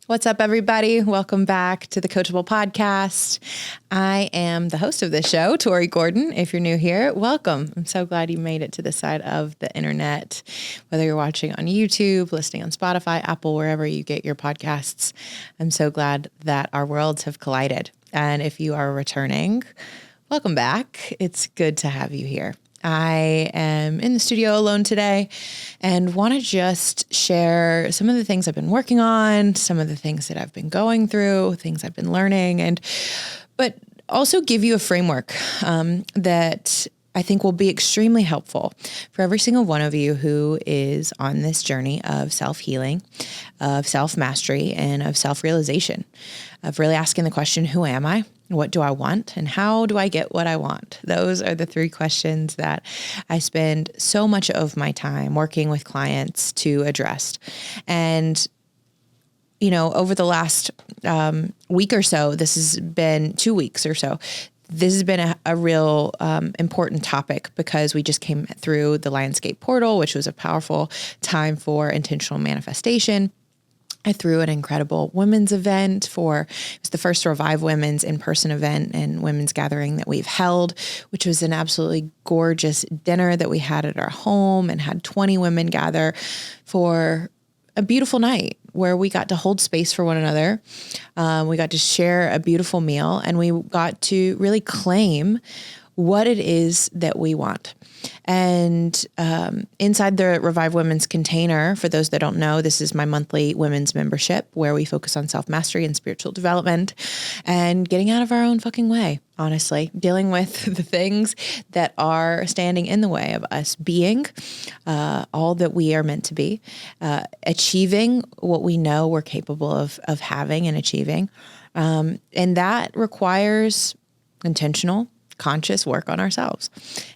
What's up, everybody? Welcome back to the Coachable Podcast. I am the host of this show, Tori Gordon. If you're new here, welcome. I'm so glad you made it to this side of the internet, whether you're watching on YouTube, listening on Spotify, Apple, wherever you get your podcasts. I'm so glad that our worlds have collided. And if you are returning, welcome back. It's good to have you here. I am in the studio alone today and want to just share some of the things I've been working on, some of the things that I've been going through, things I've been learning, but also give you a framework that I think will be extremely helpful for every single one of you who is on this journey of self-healing, of self-mastery, and of self-realization, of really asking the question, who am I? What do I want? And how do I get what I want? Those are the three questions that I spend so much of my time working with clients to address. And, you know, over the last week or so, this has been 2 weeks or so, this has been a real important topic because we just came through the Lionsgate portal, which was a powerful time for intentional manifestation. I threw an incredible women's event it was the first Revive Women's in-person event and women's gathering that we've held, which was an absolutely gorgeous dinner that we had at our home and had 20 women gather for a beautiful night where we got to hold space for one another. We got to share a beautiful meal and we got to really claim what it is that we want. And inside the Revive Women's container, for those that don't know, this is my monthly women's membership where we focus on self-mastery and spiritual development and getting out of our own fucking way, honestly, dealing with the things that are standing in the way of us being all that we are meant to be, achieving what we know we're capable of having and achieving. And that requires intentional, conscious work on ourselves.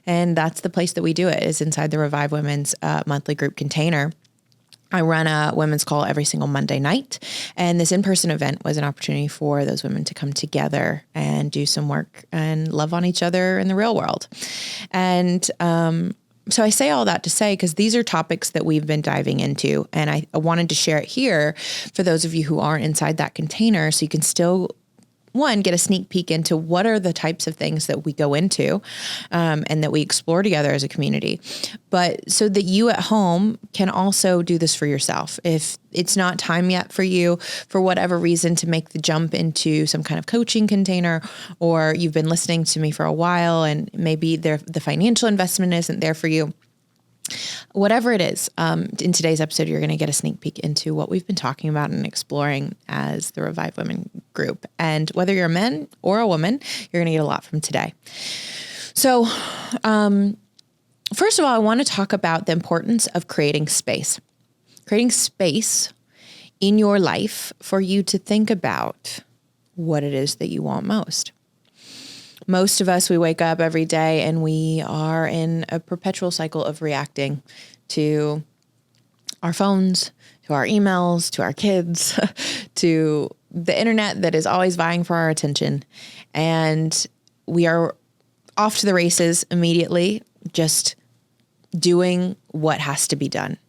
And that's the place that we do it, is inside the Revive Women's monthly group container. I run a women's call every single Monday night. And this in-person event was an opportunity for those women to come together and do some work and love on each other in the real world. And so I say all that to say, because these are topics that we've been diving into. And I wanted to share it here for those of you who aren't inside that container so you can still get a sneak peek into what are the types of things that we go into and that we explore together as a community, but so that you at home can also do this for yourself. If it's not time yet for you, for whatever reason, to make the jump into some kind of coaching container, or you've been listening to me for a while and maybe the financial investment isn't there for you, whatever it is, in today's episode, you're going to get a sneak peek into what we've been talking about and exploring as the Revive Women group. And whether you're a man or a woman, you're going to get a lot from today. So, first of all, I want to talk about the importance of creating space in your life for you to think about what it is that you want most. Most of us, we wake up every day and we are in a perpetual cycle of reacting to our phones, to our emails, to our kids, to the internet that is always vying for our attention. And we are off to the races immediately, just doing what has to be done.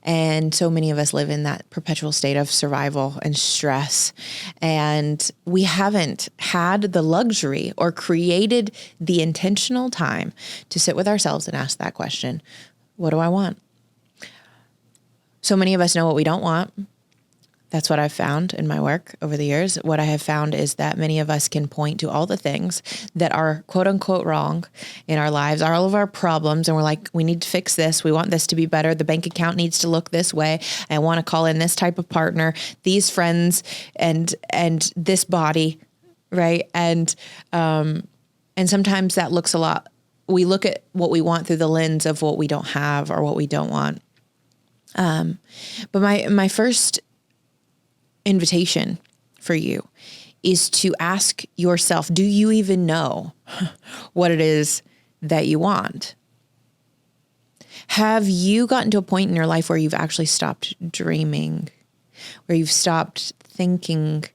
And so many of us live in that perpetual state of survival and stress. And we haven't had the luxury or created the intentional time to sit with ourselves and ask that question, what do I want? So many of us know what we don't want. That's what I've found in my work over the years. What I have found is that many of us can point to all the things that are quote unquote wrong in our lives, all of our problems. And we're like, we need to fix this. We want this to be better. The bank account needs to look this way. I want to call in this type of partner, these friends, and this body. Right. And sometimes that looks a lot. We look at what we want through the lens of what we don't have or what we don't want. But my first invitation for you is to ask yourself, do you even know what it is that you want? Have you gotten to a point in your life where you've actually stopped dreaming, where you've stopped thinking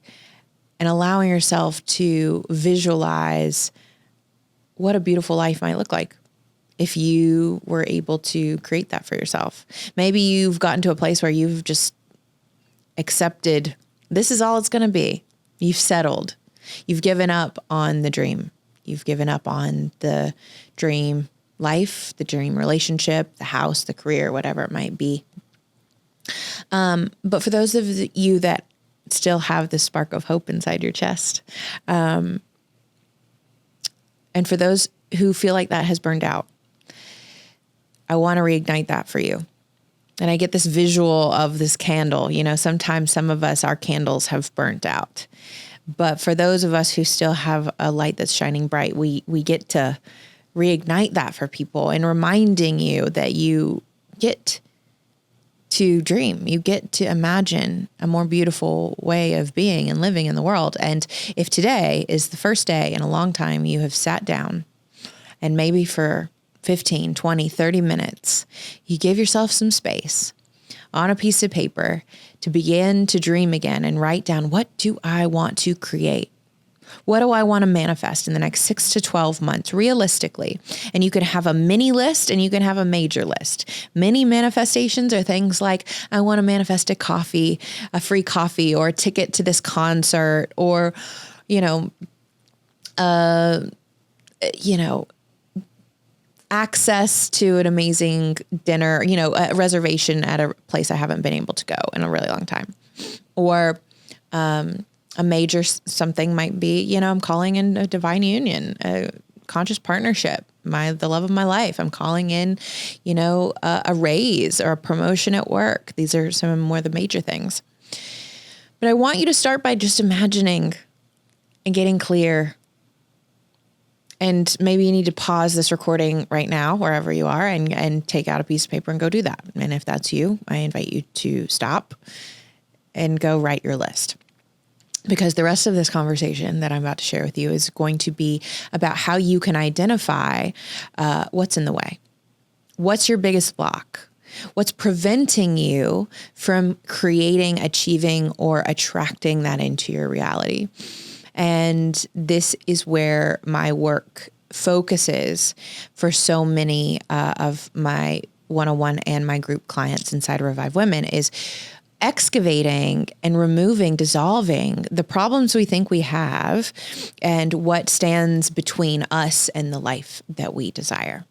and allowing yourself to visualize what a beautiful life might look like if you were able to create that for yourself? Maybe you've gotten to a place where you've just accepted this is all it's going to be. You've settled. You've given up on the dream. You've given up on the dream life, the dream relationship, the house, the career, whatever it might be. But for those of you that still have this spark of hope inside your chest, and for those who feel like that has burned out, I want to reignite that for you. And I get this visual of this candle. Sometimes some of us, our candles have burnt out. But for those of us who still have a light that's shining bright, we get to reignite that for people and reminding you that you get to dream. You get to imagine a more beautiful way of being and living in the world. And if today is the first day in a long time you have sat down and maybe for 15, 20, 30 minutes, you give yourself some space on a piece of paper to begin to dream again and write down, what do I want to create? What do I want to manifest in the next 6 to 12 months, realistically? And you can have a mini list and you can have a major list. Mini manifestations are things like, I want to manifest a free coffee, or a ticket to this concert, or, access to an amazing dinner, a reservation at a place I haven't been able to go in a really long time. Or, a major something might be, I'm calling in a divine union, a conscious partnership, the love of my life. I'm calling in, a raise or a promotion at work. These are some more of the major things. But I want you to start by just imagining and getting clear. And maybe you need to pause this recording right now, wherever you are, and take out a piece of paper and go do that. And if that's you, I invite you to stop and go write your list. Because the rest of this conversation that I'm about to share with you is going to be about how you can identify what's in the way. What's your biggest block? What's preventing you from creating, achieving, or attracting that into your reality? And this is where my work focuses for so many of my one-on-one and my group clients inside Revive Women, is excavating and removing, dissolving the problems we think we have and what stands between us and the life that we desire.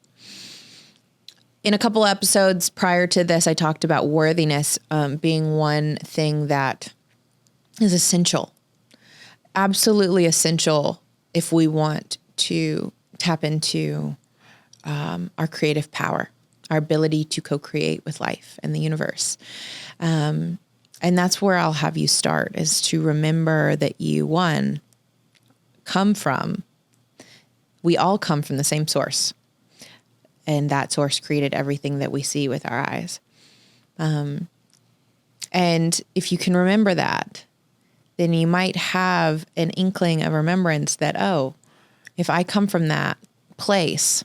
In a couple episodes prior to this, I talked about worthiness being one thing that is essential, absolutely essential if we want to tap into our creative power, our ability to co-create with life and the universe. And that's where I'll have you start, is to remember that we all come from the same source. And that source created everything that we see with our eyes. And if you can remember that, then you might have an inkling of remembrance that, if I come from that place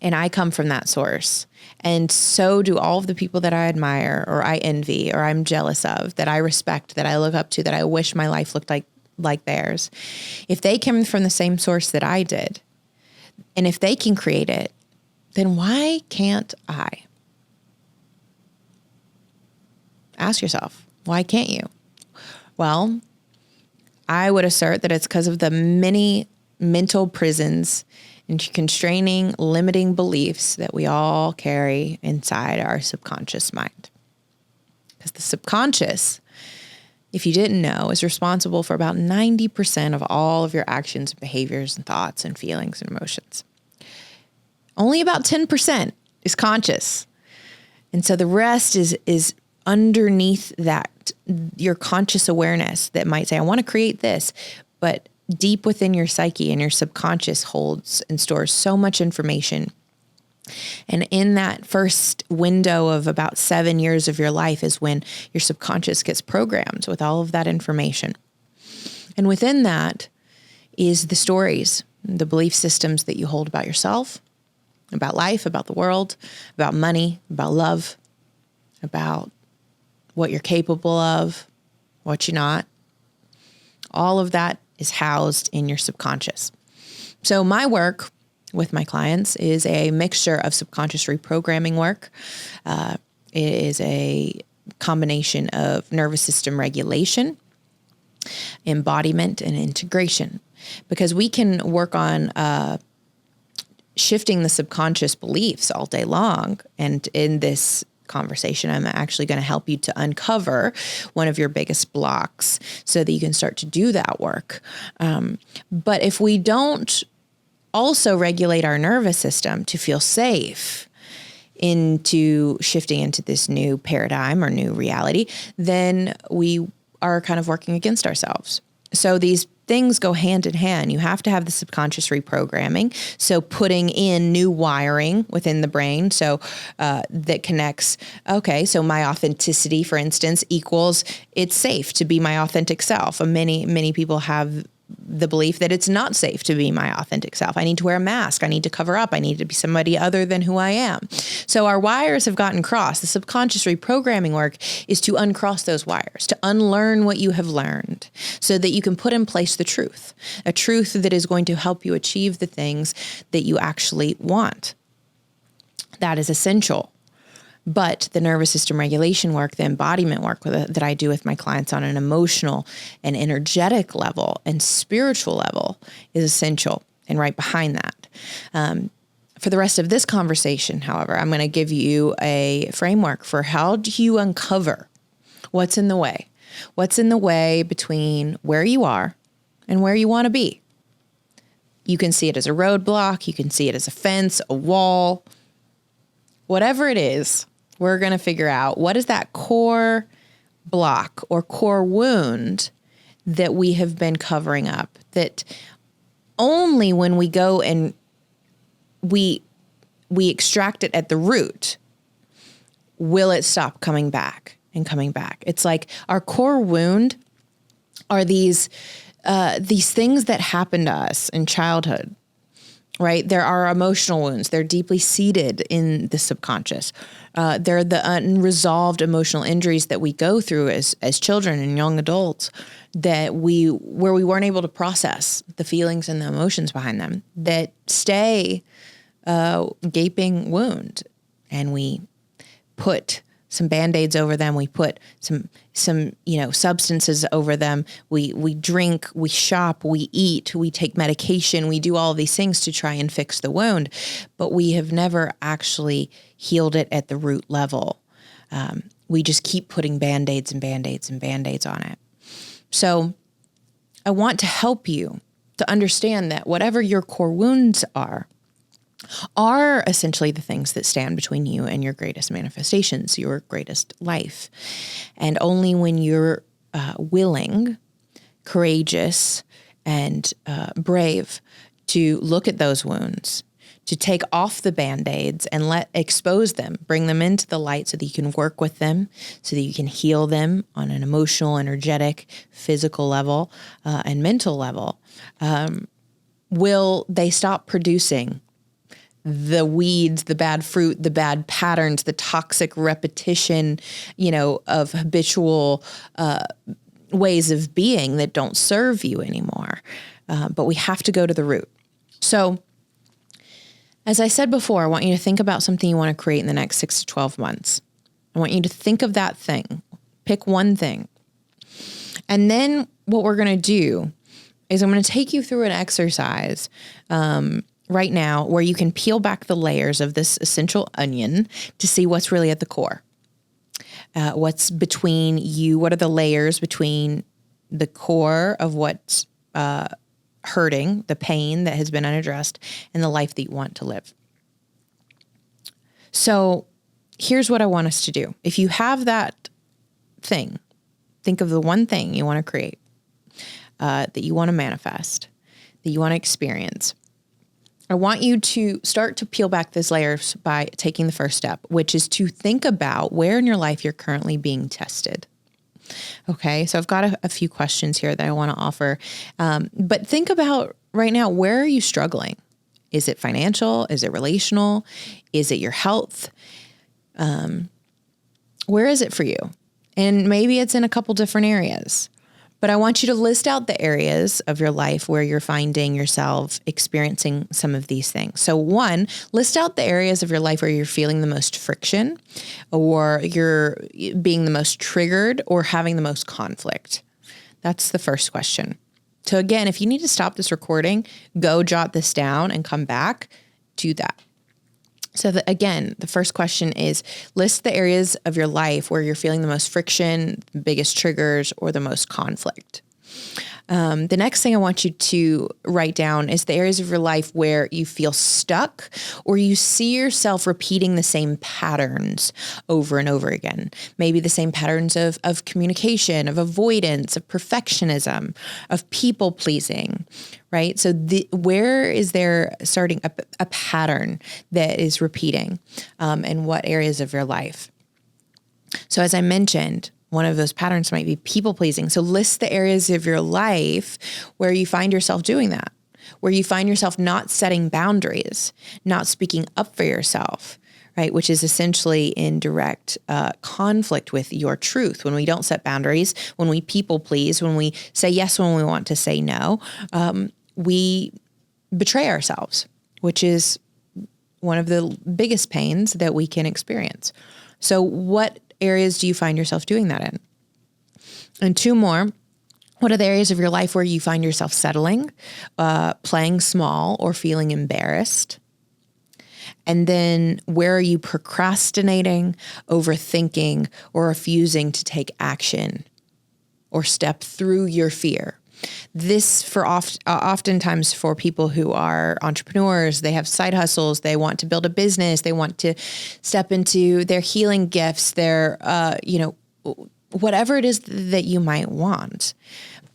and I come from that source, and so do all of the people that I admire or I envy or I'm jealous of, that I respect, that I look up to, that I wish my life looked like theirs. If they came from the same source that I did, and if they can create it, then why can't I? Ask yourself, why can't you? Well, I would assert that it's because of the many mental prisons and constraining, limiting beliefs that we all carry inside our subconscious mind. Because the subconscious, if you didn't know, is responsible for about 90% of all of your actions and behaviors and thoughts and feelings and emotions. Only about 10% is conscious. And so the rest is underneath that, your conscious awareness that might say, I want to create this, but deep within your psyche and your subconscious holds and stores so much information. And in that first window of about 7 years of your life is when your subconscious gets programmed with all of that information. And within that is the stories, the belief systems that you hold about yourself, about life, about the world, about money, about love, about what you're capable of, what you're not. All of that is housed in your subconscious. So my work with my clients is a mixture of subconscious reprogramming work. It is a combination of nervous system regulation, embodiment, and integration, because we can work on shifting the subconscious beliefs all day long. And in this conversation, I'm actually going to help you to uncover one of your biggest blocks so that you can start to do that work. But if we don't also regulate our nervous system to feel safe into shifting into this new paradigm or new reality, then we are kind of working against ourselves. So these things go hand in hand. You have to have the subconscious reprogramming. So putting in new wiring within the brain. So that connects, okay, so my authenticity, for instance, equals it's safe to be my authentic self. Many people have the belief that it's not safe to be my authentic self. I need to wear a mask. I need to cover up. I need to be somebody other than who I am. So our wires have gotten crossed. The subconscious reprogramming work is to uncross those wires, to unlearn what you have learned so that you can put in place the truth, a truth that is going to help you achieve the things that you actually want. That is essential. But the nervous system regulation work, the embodiment work that I do with my clients on an emotional and energetic level and spiritual level is essential. And right behind that. For the rest of this conversation, however, I'm going to give you a framework for how do you uncover what's in the way. What's in the way between where you are and where you want to be. You can see it as a roadblock. You can see it as a fence, a wall, whatever it is. We're going to figure out what is that core block or core wound that we have been covering up, that only when we go and we extract it at the root will it stop coming back and coming back. It's like our core wound are these things that happen to us in childhood. Right? There are emotional wounds. They're deeply seated in the subconscious. They're the unresolved emotional injuries that we go through as children and young adults where we weren't able to process the feelings and the emotions behind them that stay gaping wound. And we put some Band-Aids over them. We put some substances over them. We drink, we shop, we eat, we take medication. We do all of these things to try and fix the wound, but we have never actually healed it at the root level. We just keep putting Band-Aids and Band-Aids and Band-Aids on it. So I want to help you to understand that whatever your core wounds are essentially the things that stand between you and your greatest manifestations, your greatest life. And only when you're willing, courageous, and brave to look at those wounds, to take off the Band-Aids and expose them, bring them into the light so that you can work with them, so that you can heal them on an emotional, energetic, physical level, and mental level, will they stop producing the weeds, the bad fruit, the bad patterns, the toxic repetition, of habitual ways of being that don't serve you anymore. But we have to go to the root. So as I said before, I want you to think about something you want to create in the next 6 to 12 months. I want you to think of that thing. Pick one thing. And then what we're going to do is I'm going to take you through an exercise right now where you can peel back the layers of this essential onion to see what's really at the core. What's between you? What are the layers between the core of what's hurting, the pain that has been unaddressed, and the life that you want to live? So here's what I want us to do. If you have that thing, think of the one thing you want to create, that you want to manifest, that you want to experience. I want you to start to peel back those layers by taking the first step, which is to think about where in your life you're currently being tested. Okay, so I've got a few questions here that I want to offer. But think about right now, where are you struggling? Is it financial? Is it relational? Is it your health? Where is it for you? And maybe it's in a couple different areas. But I want you to list out the areas of your life where you're finding yourself experiencing some of these things. So 1, list out the areas of your life where you're feeling the most friction, or you're being the most triggered, or having the most conflict. That's the first question. So again, if you need to stop this recording, go jot this down and come back to that. So again, the first question is, list the areas of your life where you're feeling the most friction, the biggest triggers, or the most conflict. The next thing I want you to write down is the areas of your life where you feel stuck, or you see yourself repeating the same patterns over and over again. Maybe the same patterns of communication, of avoidance, of perfectionism, of people pleasing, right? So where is there starting a pattern that is repeating, and what areas of your life? So as I mentioned, one of those patterns might be people pleasing. So list the areas of your life where you find yourself doing that, where you find yourself not setting boundaries, not speaking up for yourself, right? Which is essentially in direct conflict with your truth. When we don't set boundaries, when we people please, when we say yes when we want to say no, we betray ourselves, which is one of the biggest pains that we can experience. So what areas do you find yourself doing that in? And 2 more, what are the areas of your life where you find yourself settling, playing small, or feeling embarrassed? And then where are you procrastinating, overthinking, or refusing to take action or step through your fear? This oftentimes for people who are entrepreneurs, they have side hustles, they want to build a business, they want to step into their healing gifts, their, whatever it is that you might want,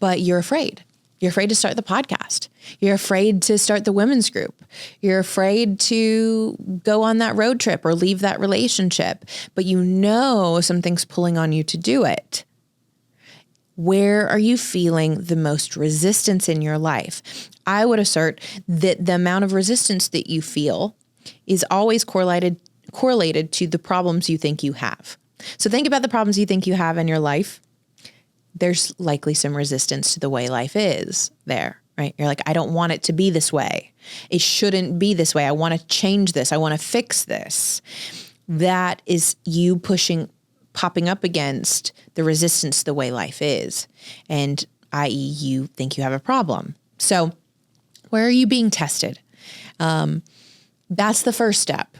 but you're afraid. You're afraid to start the podcast. You're afraid to start the women's group. You're afraid to go on that road trip or leave that relationship, but you know something's pulling on you to do it. Where are you feeling the most resistance in your life? I would assert that the amount of resistance that you feel is always correlated to the problems you think you have. So think about the problems you think you have in your life. There's likely some resistance to the way life is there, right? You're like, I don't want it to be this way. It shouldn't be this way. I want to change this. I want to fix this. That is you popping up against the resistance to the way life is, and i.e. you think you have a problem. So where are you being tested? That's the first step.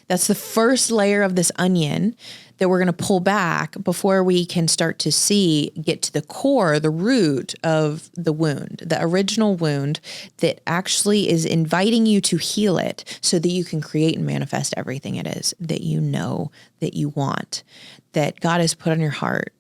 That's the first layer of this onion that we're going to pull back before we can start to get to the core, the root of the wound, the original wound that actually is inviting you to heal it so that you can create and manifest everything it is that you know that you want, that God has put on your heart,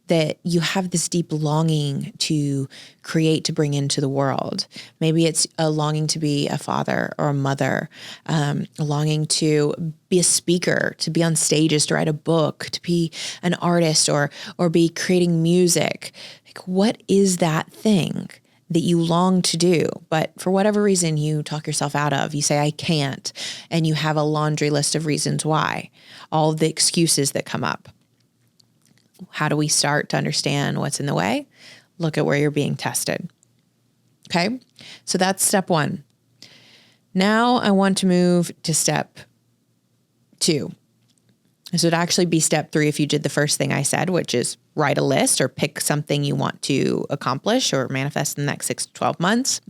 that you have this deep longing to create, to bring into the world. Maybe it's a longing to be a father or a mother, a longing to be a speaker, to be on stages, to write a book, to be an artist, or be creating music. Like, what is that thing that you long to do, but for whatever reason you talk yourself out of? You say, I can't, and you have a laundry list of reasons why, all of the excuses that come up. How do we start to understand what's in the way? Look at where you're being tested. Okay. So that's step 1. Now I want to move to step 2. This would actually be step 3 if you did the first thing I said, which is write a list or pick something you want to accomplish or manifest in the next 6 to 12 months.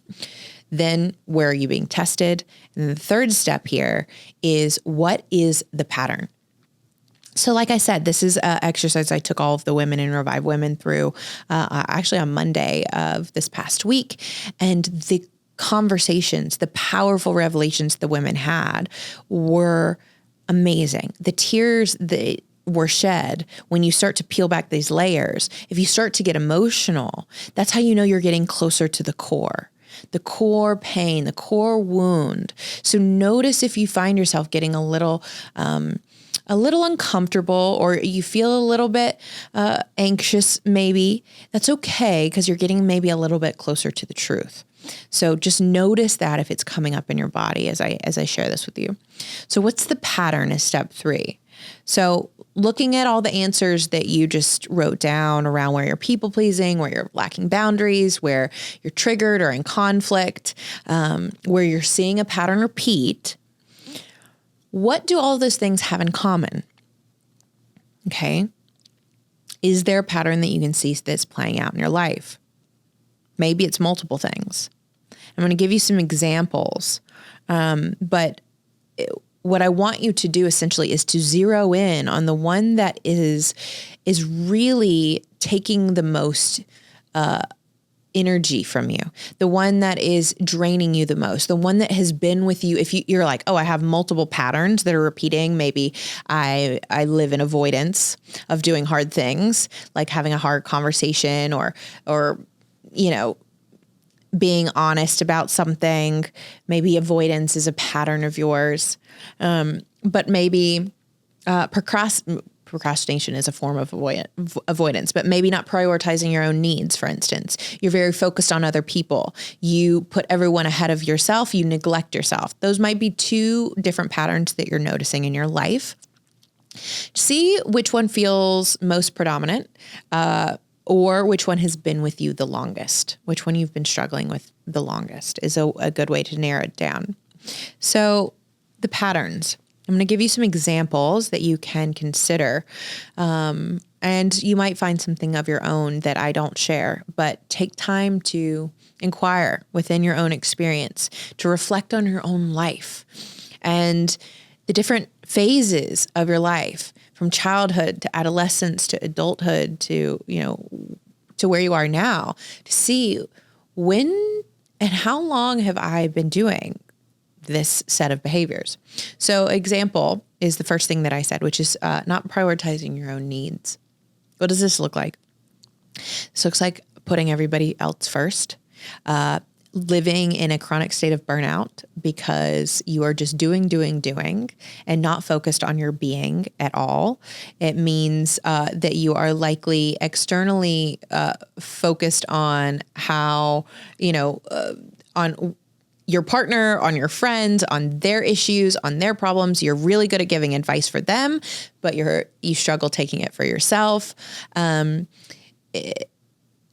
Then where are you being tested? And the third step here is, what is the pattern? So like I said, this is an exercise I took all of the women in Revive Women through actually on Monday of this past week. And the conversations, the powerful revelations the women had were amazing. The tears that were shed when you start to peel back these layers, if you start to get emotional, that's how you know you're getting closer to the core pain, the core wound. So notice if you find yourself getting a little uncomfortable, or you feel a little bit anxious, maybe. That's okay, because you're getting maybe a little bit closer to the truth. So just notice that if it's coming up in your body as I share this with you. So what's the pattern is step 3. So looking at all the answers that you just wrote down around where you're people pleasing, where you're lacking boundaries, where you're triggered or in conflict, where you're seeing a pattern repeat, what do all those things have in common? Okay. Is there a pattern that you can see that's playing out in your life? Maybe it's multiple things. I'm going to give you some examples. But what I want you to do essentially is to zero in on the one that is really taking the most energy from you, the one that is draining you the most, the one that has been with you. If you're like, oh, I have multiple patterns that are repeating. Maybe I live in avoidance of doing hard things, like having a hard conversation or being honest about something. Maybe avoidance is a pattern of yours. But maybe procrastination is a form of avoidance, but maybe not prioritizing your own needs, for instance. You're very focused on other people. You put everyone ahead of yourself. You neglect yourself. Those might be two different patterns that you're noticing in your life. See which one feels most predominant, or which one has been with you the longest, which one you've been struggling with the longest is a good way to narrow it down. So the patterns, I'm going to give you some examples that you can consider. And you might find something of your own that I don't share, but take time to inquire within your own experience, to reflect on your own life and the different phases of your life, from childhood to adolescence to adulthood to where you are now, to see when and how long have I been doing this set of behaviors. So example is the first thing that I said, which is not prioritizing your own needs. What does this look like? This looks like putting everybody else first, living in a chronic state of burnout because you are just doing, and not focused on your being at all. It means that you are likely externally focused on how, on your partner, on your friends, on their issues, on their problems. You're really good at giving advice for them, but you struggle taking it for yourself.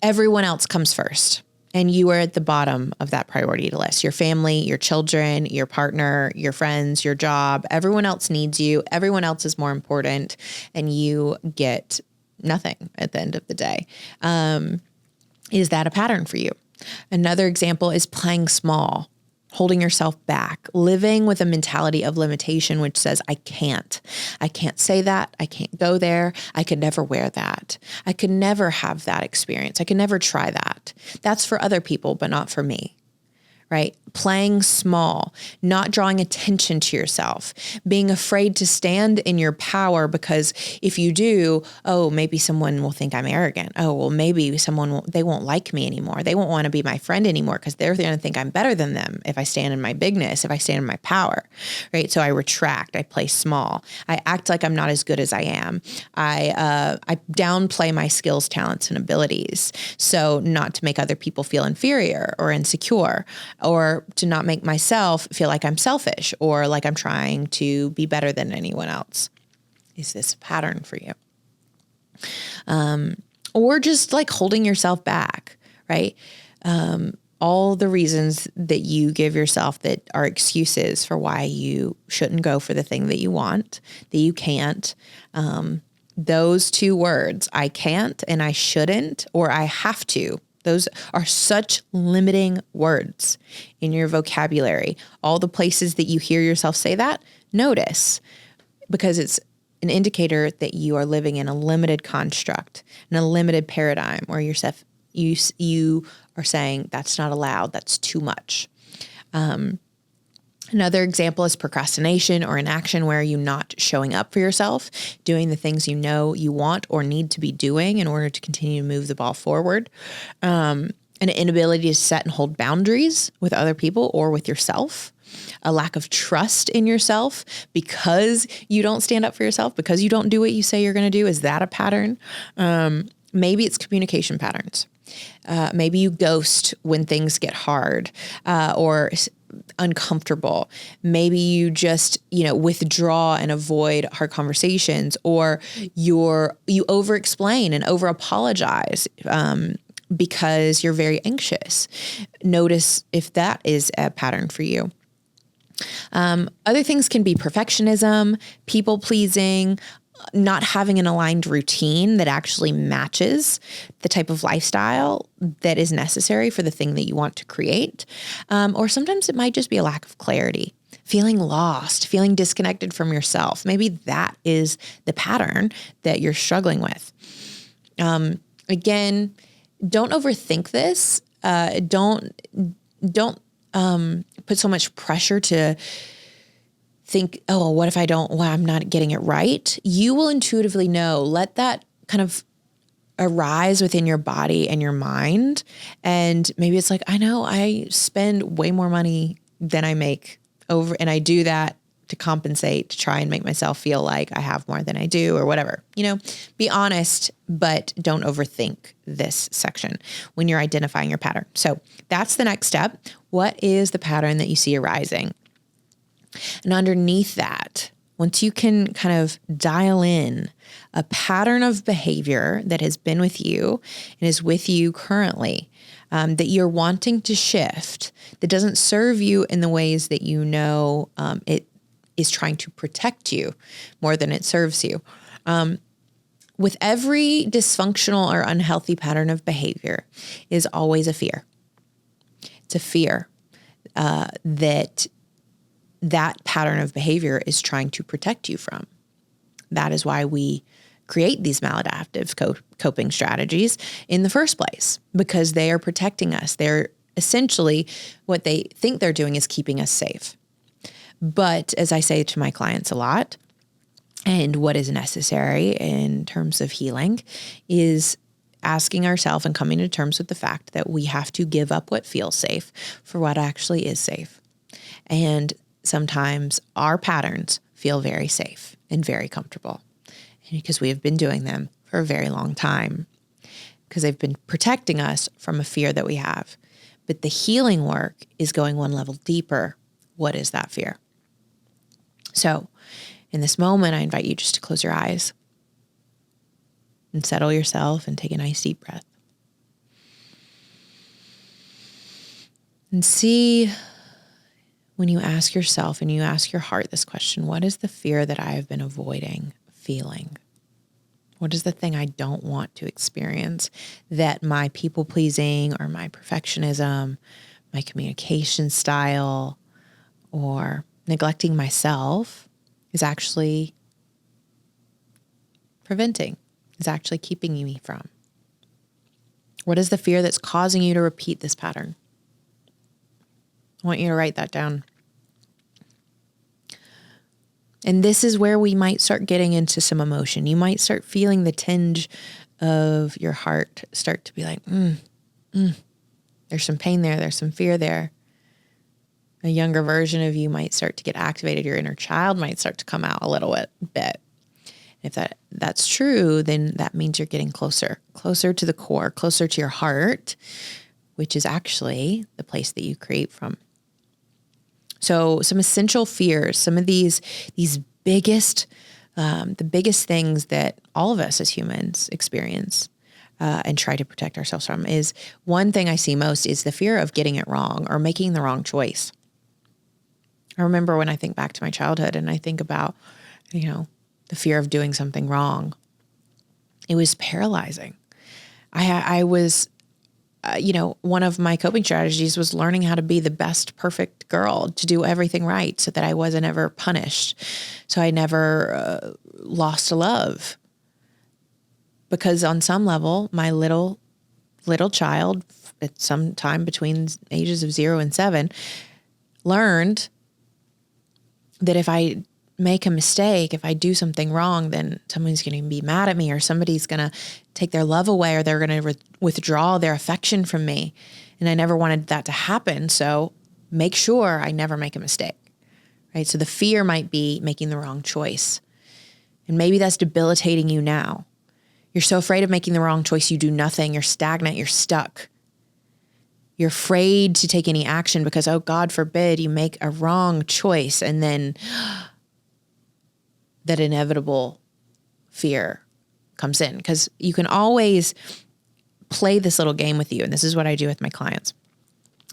Everyone else comes first, and you are at the bottom of that priority list. Your family, your children, your partner, your friends, your job, everyone else needs you. Everyone else is more important, and you get nothing at the end of the day. Is that a pattern for you? Another example is playing small, holding yourself back, living with a mentality of limitation, which says, I can't say that. I can't go there. I could never wear that. I could never have that experience. I could never try that. That's for other people, but not for me. Right? Playing small, not drawing attention to yourself, being afraid to stand in your power, because if you do, maybe someone will think I'm arrogant. Maybe they won't like me anymore. They won't want to be my friend anymore because they're going to think I'm better than them if I stand in my bigness, if I stand in my power, right? So I retract, I play small, I act like I'm not as good as I am. I downplay my skills, talents, and abilities. So not to make other people feel inferior or insecure, or to not make myself feel like I'm selfish or like I'm trying to be better than anyone else. Is this a pattern for you? Or just like holding yourself back, right? All the reasons that you give yourself that are excuses for why you shouldn't go for the thing that you want, that you can't. Those two words, I can't and I shouldn't, or I have to, those are such limiting words in your vocabulary. All the places that you hear yourself say that, notice, because it's an indicator that you are living in a limited construct, in a limited paradigm where you are saying that's not allowed, that's too much. Another example is procrastination or inaction, where you're not showing up for yourself, doing the things you know you want or need to be doing in order to continue to move the ball forward. An inability to set and hold boundaries with other people or with yourself. A lack of trust in yourself because you don't stand up for yourself, because you don't do what you say you're going to do. Is that a pattern? Maybe it's communication patterns. Maybe you ghost when things get hard, or uncomfortable. Maybe you just, withdraw and avoid hard conversations, or you over explain and over apologize, because you're very anxious. Notice if that is a pattern for you. Other things can be perfectionism, people pleasing, not having an aligned routine that actually matches the type of lifestyle that is necessary for the thing that you want to create. Or sometimes it might just be a lack of clarity, feeling lost, feeling disconnected from yourself. Maybe that is the pattern that you're struggling with. Again, don't overthink this. Don't put so much pressure to think, oh, what if I'm not getting it right? You will intuitively know. Let that kind of arise within your body and your mind. And maybe it's like, I know I spend way more money than I make and I do that to compensate, to try and make myself feel like I have more than I do, or whatever. Be honest, but don't overthink this section when you're identifying your pattern. So that's the next step. What is the pattern that you see arising? And underneath that, once you can kind of dial in a pattern of behavior that has been with you and is with you currently, that you're wanting to shift, that doesn't serve you in the ways that it is trying to protect you more than it serves you. With every dysfunctional or unhealthy pattern of behavior is always a fear. It's a fear that pattern of behavior is trying to protect you from. That is why we create these maladaptive coping strategies in the first place, because they are protecting us. They're essentially, what they think they're doing is keeping us safe. But as I say to my clients a lot, and what is necessary in terms of healing is asking ourselves and coming to terms with the fact that we have to give up what feels safe for what actually is safe. And sometimes our patterns feel very safe and very comfortable because we have been doing them for a very long time, because they've been protecting us from a fear that we have. But the healing work is going one level deeper. What is that fear? So in this moment, I invite you just to close your eyes and settle yourself and take a nice deep breath. And see, when you ask yourself and you ask your heart this question, what is the fear that I have been avoiding feeling? What is the thing I don't want to experience that my people pleasing or my perfectionism, my communication style, or neglecting myself is actually preventing, is actually keeping me from? What is the fear that's causing you to repeat this pattern? I want you to write that down. And this is where we might start getting into some emotion. You might start feeling the tinge of your heart start to be like, there's some pain there. There's some fear there. A younger version of you might start to get activated. Your inner child might start to come out a little bit. If that's true, then that means you're getting closer to the core, closer to your heart, which is actually the place that you create from. So some essential fears, some of these biggest, the biggest things that all of us as humans experience and try to protect ourselves from is, one thing I see most is the fear of getting it wrong or making the wrong choice. I remember when I think back to my childhood and I think about, the fear of doing something wrong, it was paralyzing. I was, one of my coping strategies was learning how to be the best perfect girl, to do everything right so that I wasn't ever punished. So I never lost a love. Because on some level, my little child at some time between ages of 0 and 7 learned that if I make a mistake, if I do something wrong, then somebody's going to be mad at me, or somebody's going to take their love away, or they're going to withdraw their affection from me. And I never wanted that to happen. So make sure I never make a mistake, right? So the fear might be making the wrong choice. And maybe that's debilitating you now. You're so afraid of making the wrong choice, you do nothing. You're stagnant. You're stuck. You're afraid to take any action because, oh, God forbid you make a wrong choice. And then that inevitable fear comes in, because you can always play this little game with you. And this is what I do with my clients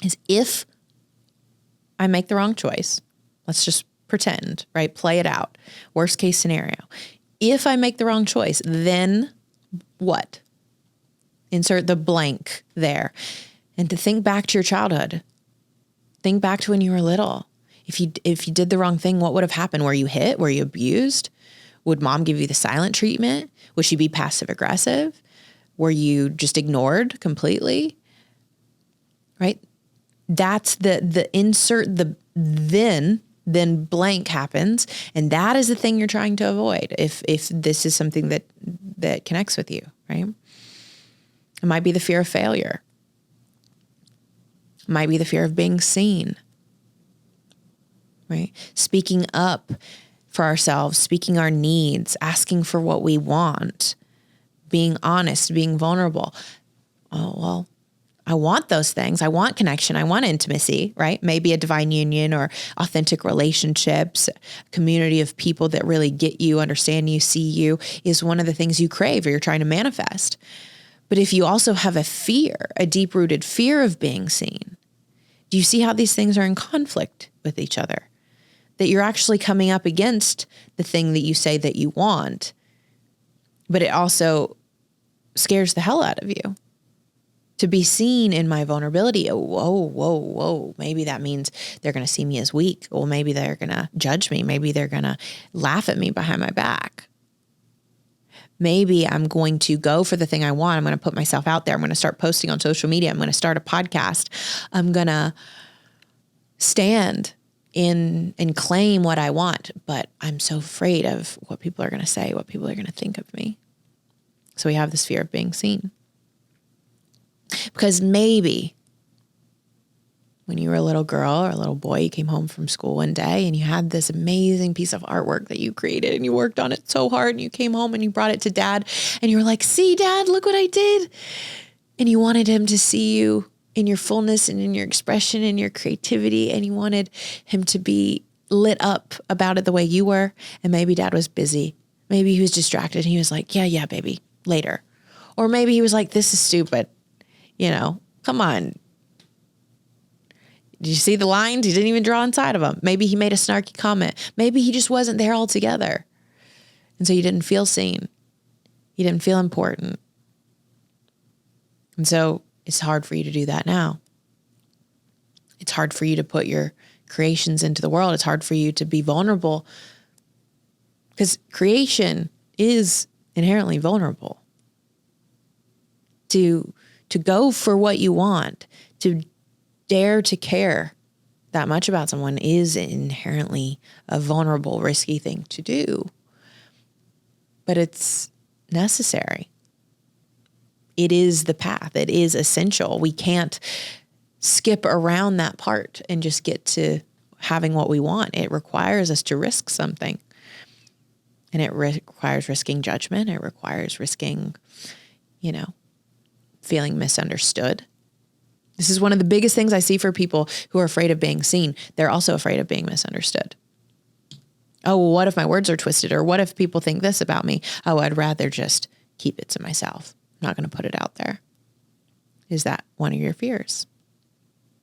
is, if I make the wrong choice, let's just pretend, right? Play it out. Worst case scenario. If I make the wrong choice, then what? Insert the blank there. And to think back to your childhood. Think back to when you were little. If you did the wrong thing, what would have happened? Were you hit? Were you abused? Would mom give you the silent treatment? Would she be passive aggressive? Were you just ignored completely? Right? That's the insert the then blank happens. And that is the thing you're trying to avoid. If this is something that connects with you, right? It might be the fear of failure. It might be the fear of being seen, right? Speaking up for ourselves, speaking our needs, asking for what we want, being honest, being vulnerable. Oh, well, I want those things. I want connection. I want intimacy, right? Maybe a divine union or authentic relationships, community of people that really get you, understand you, see you, is one of the things you crave or you're trying to manifest. But if you also have a fear, a deep-rooted fear of being seen, do you see how these things are in conflict with each other? That you're actually coming up against the thing that you say that you want, but it also scares the hell out of you. To be seen in my vulnerability, whoa. Maybe that means they're going to see me as weak. Well, maybe they're going to judge me. Maybe they're going to laugh at me behind my back. Maybe I'm going to go for the thing I want. I'm going to put myself out there. I'm going to start posting on social media. I'm going to start a podcast. I'm going to stand in and claim what I want. But I'm so afraid of what people are going to say, what people are going to think of me. So we have this fear of being seen. Because maybe when you were a little girl or a little boy, you came home from school one day and you had this amazing piece of artwork that you created and you worked on it so hard, and you came home and you brought it to Dad and you were like, see, Dad, look what I did. And you wanted him to see you in your fullness and in your expression and your creativity. And you wanted him to be lit up about it the way you were. And maybe Dad was busy. Maybe he was distracted and he was like, yeah, baby, later. Or maybe he was like, this is stupid. Come on. Did you see the lines? He didn't even draw inside of them. Maybe he made a snarky comment. Maybe he just wasn't there altogether. And so you didn't feel seen. You didn't feel important. And so it's hard for you to do that now. It's hard for you to put your creations into the world. It's hard for you to be vulnerable, because creation is inherently vulnerable. To go for what you want, to dare to care that much about someone is inherently a vulnerable, risky thing to do. But it's necessary. It is the path. It is essential. We can't skip around that part and just get to having what we want. It requires us to risk something. And it requires risking judgment. It requires risking, feeling misunderstood. This is one of the biggest things I see for people who are afraid of being seen. They're also afraid of being misunderstood. Oh, well, what if my words are twisted? Or what if people think this about me? Oh, I'd rather just keep it to myself. I'm not going to put it out there. Is that one of your fears?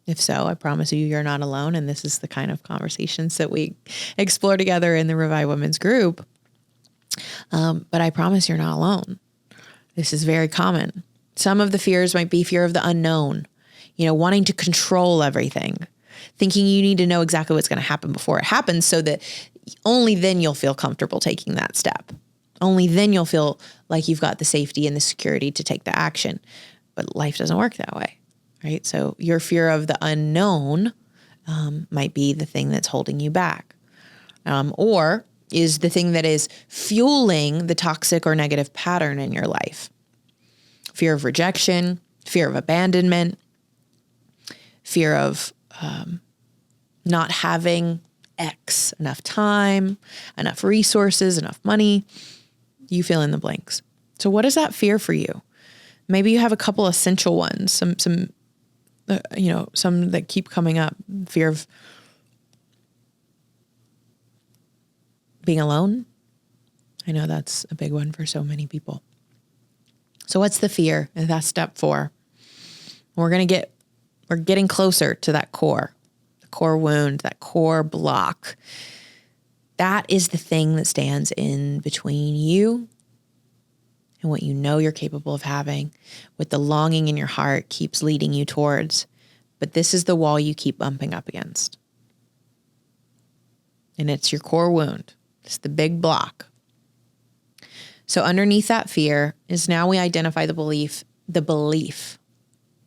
If so, I promise you're not alone. And this is the kind of conversations that we explore together in the Revive Women's group. But I promise you're not alone. This is very common. Some of the fears might be fear of the unknown, wanting to control everything, thinking you need to know exactly what's going to happen before it happens, so that only then you'll feel comfortable taking that step. Only then you'll feel like you've got the safety and the security to take the action. But life doesn't work that way, right? So your fear of the unknown might be the thing that's holding you back, or is the thing that is fueling the toxic or negative pattern in your life. Fear of rejection, fear of abandonment, fear of not having X, enough time, enough resources, enough money. You fill in the blanks. So what is that fear for you? Maybe you have a couple essential ones, some some that keep coming up. Fear of being alone. I know that's a big one for so many people. So what's the fear? And that's step 4. We're getting closer to that core, the core wound, that core block. That is the thing that stands in between you and what you know you're capable of having, what the longing in your heart keeps leading you towards. But this is the wall you keep bumping up against. And it's your core wound. It's the big block. So underneath that fear is now we identify the belief,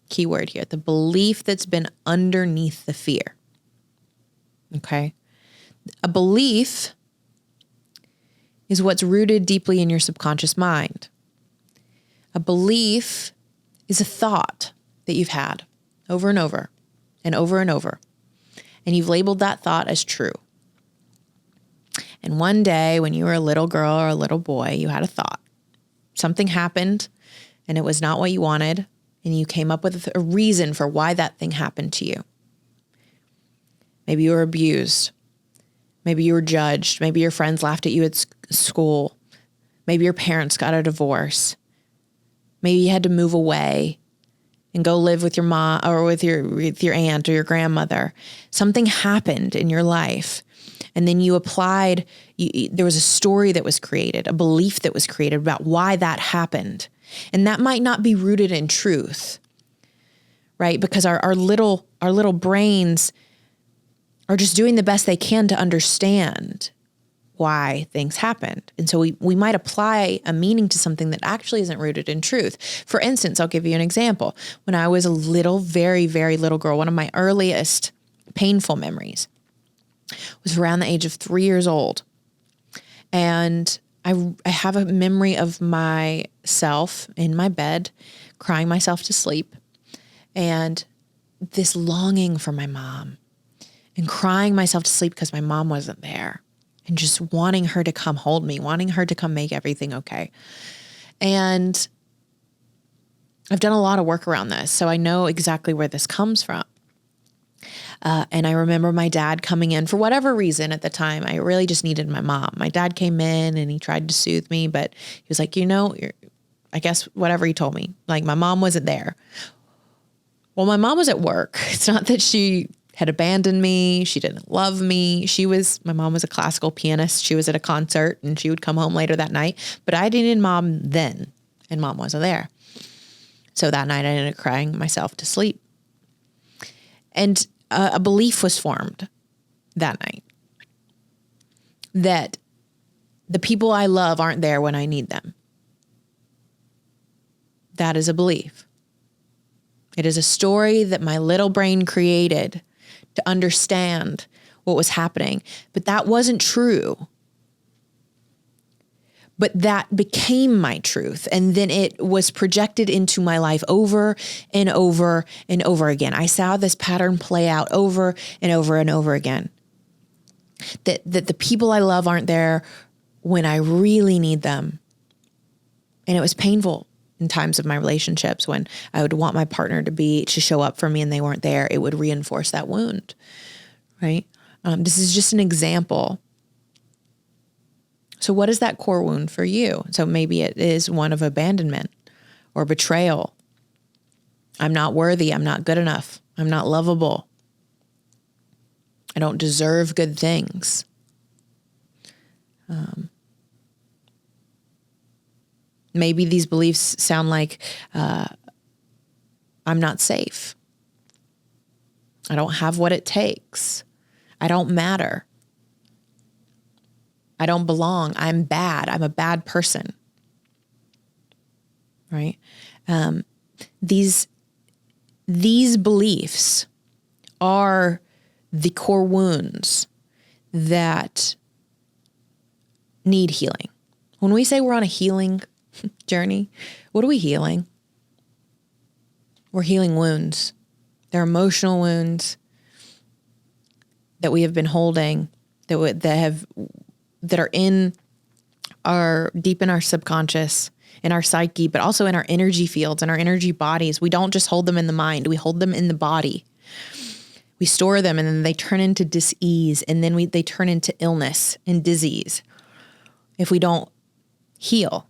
keyword here, the belief that's been underneath the fear. Okay? A belief is what's rooted deeply in your subconscious mind. A belief is a thought that you've had over and over and over and over. And you've labeled that thought as true. And one day when you were a little girl or a little boy, you had a thought. Something happened and it was not what you wanted. And you came up with a reason for why that thing happened to you. Maybe you were abused. Maybe you were judged. Maybe your friends laughed at you at school. Maybe your parents got a divorce. Maybe you had to move away and go live with your mom or with your aunt or your grandmother. Something happened in your life. And then you applied, there was a story that was created, a belief that was created about why that happened. And that might not be rooted in truth, right? Because our little brains are just doing the best they can to understand why things happened. And so we might apply a meaning to something that actually isn't rooted in truth. For instance, I'll give you an example. When I was a very, very little girl, one of my earliest painful memories was around the age of 3 years old. And I have a memory of myself in my bed, crying myself to sleep, and this longing for my mom and crying myself to sleep because my mom wasn't there and just wanting her to come hold me, wanting her to come make everything okay. And I've done a lot of work around this, so I know exactly where this comes from. And I remember my dad coming in for whatever reason at the time. I really just needed my mom. My dad came in and he tried to soothe me, but he was like, I guess whatever he told me, like my mom wasn't there. Well, my mom was at work. It's not that she had abandoned me. She didn't love me. My mom was a classical pianist. She was at a concert and she would come home later that night, but I needed mom then and mom wasn't there. So that night I ended up crying myself to sleep. And a belief was formed that night that the people I love aren't there when I need them. That is a belief. It is a story that my little brain created to understand what was happening. But that wasn't true. But that became my truth. And then it was projected into my life over and over and over again. I saw this pattern play out over and over and over again. That the people I love aren't there when I really need them. And it was painful in times of my relationships when I would want my partner to show up for me and they weren't there. It would reinforce that wound, right? This is just an example. So what is that core wound for you? So maybe it is one of abandonment or betrayal. I'm not worthy. I'm not good enough. I'm not lovable. I don't deserve good things. Maybe these beliefs sound like I'm not safe. I don't have what it takes. I don't matter. I don't belong. I'm bad. I'm a bad person. Right? These beliefs are the core wounds that need healing. When we say we're on a healing journey, what are we healing? We're healing wounds. They're emotional wounds that we have been holding, that are deep in our subconscious, in our psyche, but also in our energy fields and our energy bodies. We don't just hold them in the mind. We hold them in the body. We store them and then they turn into dis-ease, and then they turn into illness and disease if we don't heal,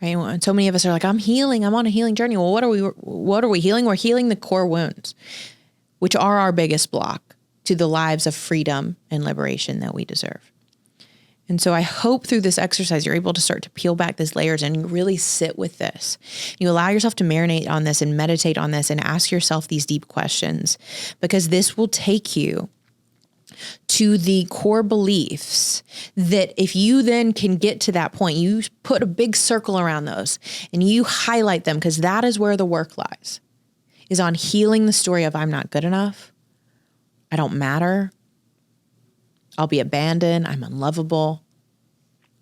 right? And so many of us are like, I'm healing. I'm on a healing journey. Well, what are we healing? We're healing the core wounds, which are our biggest block to the lives of freedom and liberation that we deserve. And so I hope through this exercise, you're able to start to peel back these layers and you really sit with this. You allow yourself to marinate on this and meditate on this and ask yourself these deep questions, because this will take you to the core beliefs that if you then can get to that point, you put a big circle around those and you highlight them, because that is where the work lies, is on healing the story of I'm not good enough. I don't matter. I'll be abandoned. I'm unlovable.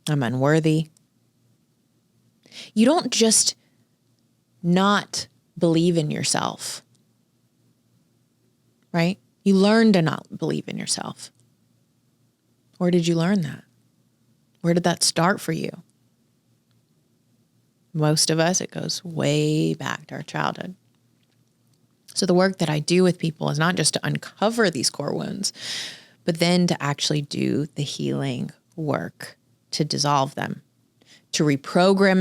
I'm unworthy. You don't just not believe in yourself, right? You learn to not believe in yourself. Where did you learn that? Where did that start for you? Most of us, it goes way back to our childhood. So the work that I do with people is not just to uncover these core wounds, but then to actually do the healing work to dissolve them, to reprogram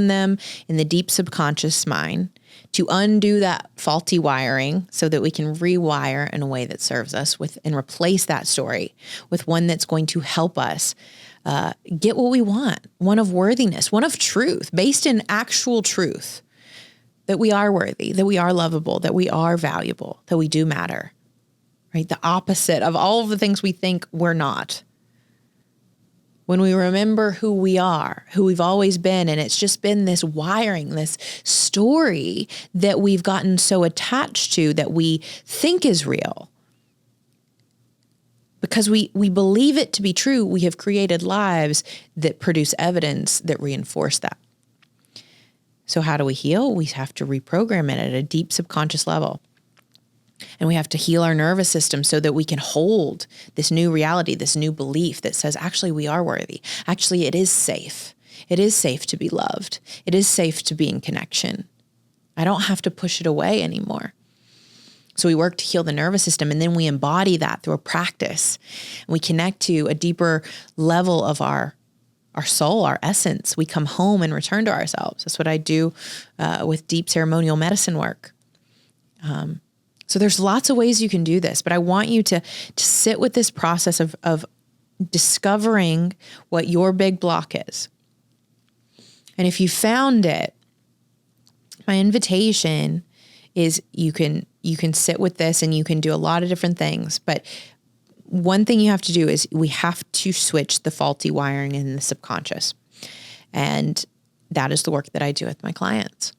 them in the deep subconscious mind, to undo that faulty wiring so that we can rewire in a way that serves us and replace that story with one that's going to help us get what we want, one of worthiness, one of truth, based in actual truth, that we are worthy, that we are lovable, that we are valuable, that we do matter. Right? The opposite of all of the things we think we're not. When we remember who we are, who we've always been, and it's just been this wiring, this story that we've gotten so attached to that we think is real. Because we believe it to be true, we have created lives that produce evidence that reinforce that. So how do we heal? We have to reprogram it at a deep subconscious level. And we have to heal our nervous system so that we can hold this new reality, this new belief that says, actually, we are worthy. Actually, it is safe. It is safe to be loved. It is safe to be in connection. I don't have to push it away anymore. So we work to heal the nervous system, and then we embody that through a practice. And we connect to a deeper level of our soul, our essence. We come home and return to ourselves. That's what I do with deep ceremonial medicine work. So there's lots of ways you can do this, but I want you to sit with this process of discovering what your big block is. And if you found it, my invitation is you can sit with this and you can do a lot of different things. But one thing you have to do is we have to switch the faulty wiring in the subconscious. And that is the work that I do with my clients.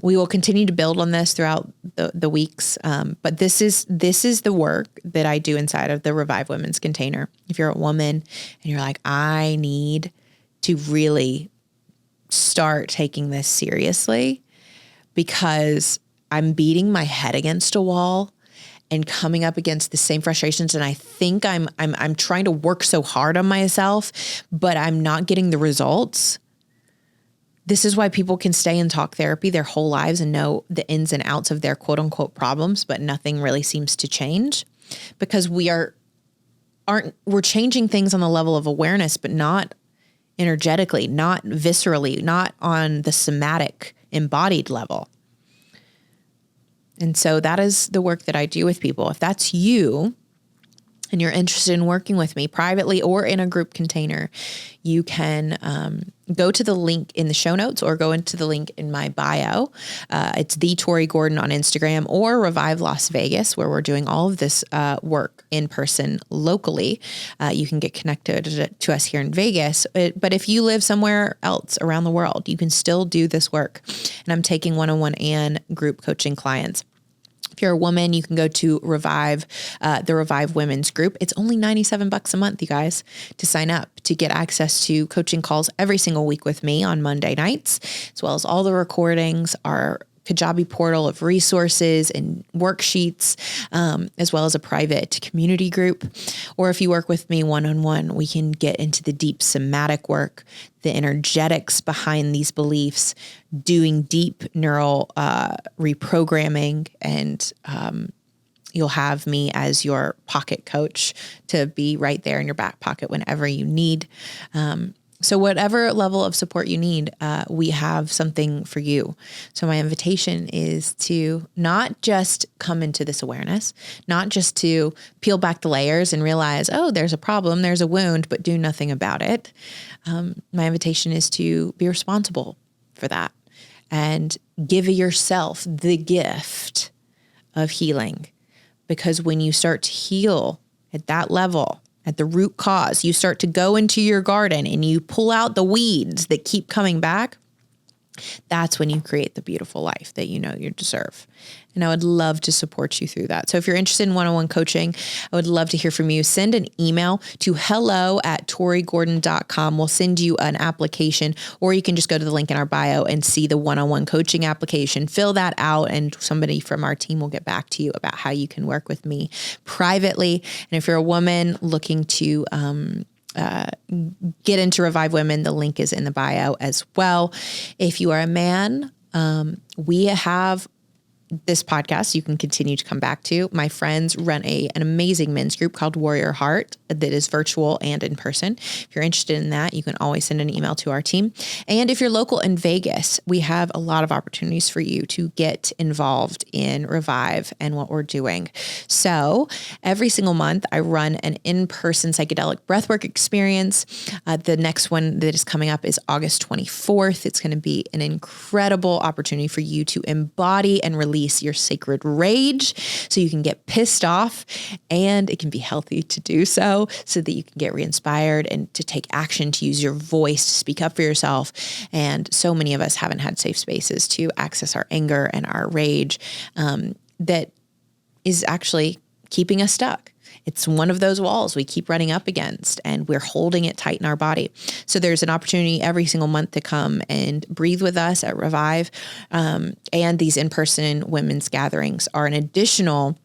We will continue to build on this throughout the weeks. But this is the work that I do inside of the Revive Women's container. If you're a woman and you're like, I need to really start taking this seriously because I'm beating my head against a wall and coming up against the same frustrations. And I think I'm trying to work so hard on myself, but I'm not getting the results. This is why people can stay in talk therapy their whole lives and know the ins and outs of their quote unquote problems, but nothing really seems to change, because we're changing things on the level of awareness, but not energetically, not viscerally, not on the somatic embodied level. And so that is the work that I do with people. If that's you and you're interested in working with me privately or in a group container, you can go to the link in the show notes or go into the link in my bio. It's the Tori Gordon on Instagram, or Revive Las Vegas, where we're doing all of this work in person locally. You can get connected to us here in Vegas. But if you live somewhere else around the world, you can still do this work. And I'm taking one-on-one and group coaching clients. If you're a woman, you can go to Revive, the Revive Women's group. It's only $97 a month, you guys, to sign up to get access to coaching calls every single week with me on Monday nights, as well as all the recordings, our Kajabi portal of resources and worksheets, as well as a private community group. Or if you work with me one-on-one, we can get into the deep somatic work, the energetics behind these beliefs, doing deep neural reprogramming, and you'll have me as your pocket coach to be right there in your back pocket whenever you need. So whatever level of support you need, we have something for you. So my invitation is to not just come into this awareness, not just to peel back the layers and realize, oh, there's a problem, there's a wound, but do nothing about it. My invitation is to be responsible for that and give yourself the gift of healing. Because when you start to heal at that level, at the root cause, you start to go into your garden and you pull out the weeds that keep coming back. That's when you create the beautiful life that you know you deserve. And I would love to support you through that. So if you're interested in one-on-one coaching, I would love to hear from you. Send an email to hello@torigordon.com. We'll send you an application, or you can just go to the link in our bio and see the one-on-one coaching application. Fill that out, and somebody from our team will get back to you about how you can work with me privately. And if you're a woman looking to get into Revive Women, the link is in the bio as well. If you are a man, we have this podcast you can continue to come back to. My friends run an amazing men's group called Warrior Heart that is virtual and in person. If you're interested in that, you can always send an email to our team. And if you're local in Vegas, we have a lot of opportunities for you to get involved in Revive and what we're doing. So every single month, I run an in-person psychedelic breathwork experience. The next one that is coming up is August 24th. It's going to be an incredible opportunity for you to embody and release your sacred rage so you can get pissed off, and it can be healthy to do so that you can get re-inspired and to take action, to use your voice, to speak up for yourself. And so many of us haven't had safe spaces to access our anger and our rage that is actually keeping us stuck. It's one of those walls we keep running up against, and we're holding it tight in our body. So there's an opportunity every single month to come and breathe with us at Revive. And these in-person women's gatherings are an additional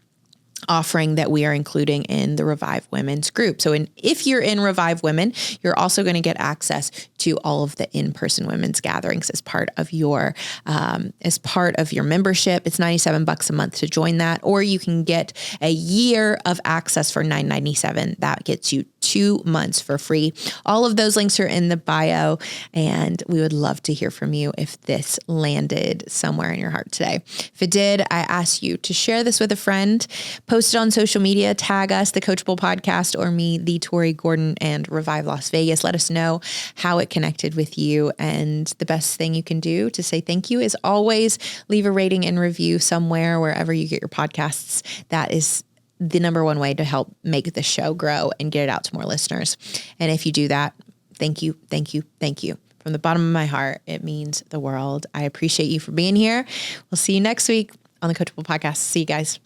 offering that we are including in the Revive Women's group. So if you're in Revive Women, you're also going to get access to all of the in-person women's gatherings as part of your membership. It's $97 a month to join that, or you can get a year of access for $9.97. That gets you 2 months for free. All of those links are in the bio, and we would love to hear from you if this landed somewhere in your heart today. If it did, I ask you to share this with a friend, post it on social media, tag us, the Coachable Podcast, or me, the Tori Gordon, and Revive Las Vegas. Let us know how it connected with you. And the best thing you can do to say thank you is always leave a rating and review somewhere, wherever you get your podcasts. That is the number one way to help make the show grow and get it out to more listeners. And if you do that, thank you, thank you, thank you. From the bottom of my heart, it means the world. I appreciate you for being here. We'll see you next week on the Coachable Podcast. See you guys.